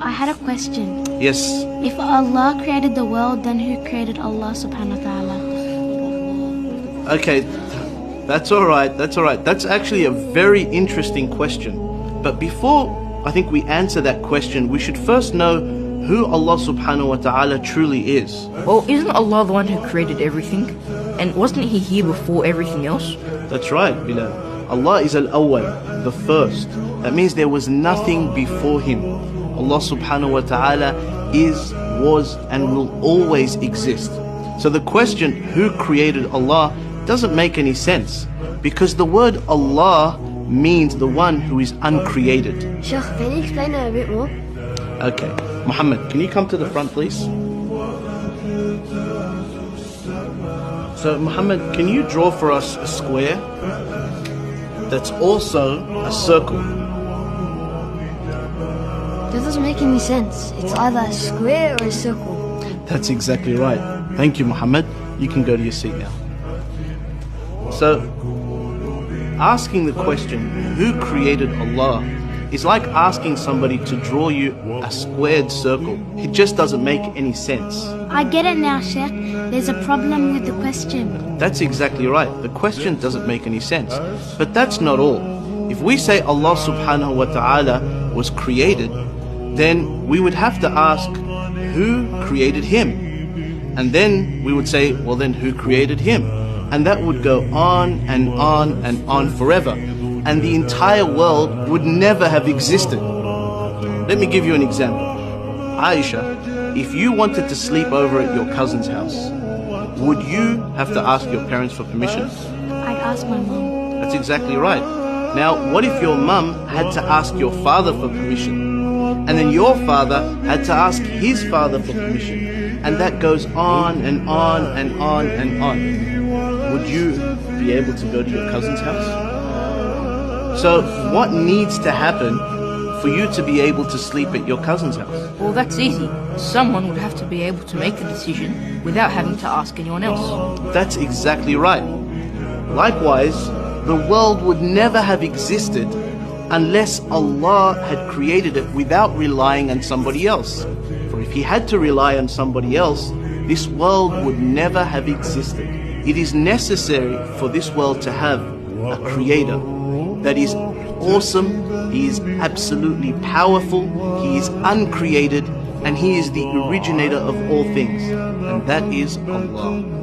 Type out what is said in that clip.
I had a question. Yes. If Allah created the world, then who created Allah subhanahu wa ta'ala? Okay, that's alright, that's alright. That's actually a very interesting question. But before I think we answer that question, we should first know who Allah subhanahu wa ta'ala truly is. Well, isn't Allah the one who created everything? And wasn't He here before everything else? That's right, Bilal. Allah is al-awwal, the first. That means there was nothing before Him. Allah subhanahu wa ta'ala is, was, and will always exist. So the question, who created Allah, doesn't make any sense, because the word Allah means the one who is uncreated. Sheikh, can you explain that a bit more? Okay, Muhammad, can you come to the front, please? So Muhammad, can you draw for us a square that's also a circle? That doesn't make any sense. It's either a square or a circle. That's exactly right. Thank you, Muhammad. You can go to your seat now. So, asking the question, who created Allah, is like asking somebody to draw you a squared circle. It just doesn't make any sense. I get it now, Sheikh. There's a problem with the question. That's exactly right. The question doesn't make any sense. But that's not all. If we say Allah subhanahu wa ta'ala was created, then we would have to ask, who created Him? And then we would say, well then who created Him? And that would go on and on and on forever. And the entire world would never have existed. Let me give you an example. Aisha, if you wanted to sleep over at your cousin's house, would you have to ask your parents for permission? I'd ask my mom. That's exactly right. Now, what if your mum had to ask your father for permission? And then your father had to ask his father for permission? And that goes on and on and on and on. Would you be able to go to your cousin's house? So what needs to happen for you to be able to sleep at your cousin's house? Well, that's easy. Someone would have to be able to make the decision without having to ask anyone else. That's exactly right. Likewise, the world would never have existed unless Allah had created it without relying on somebody else. For if He had to rely on somebody else, this world would never have existed. It is necessary for this world to have a creator that is awesome, He is absolutely powerful, He is uncreated, and He is the originator of all things, and that is Allah.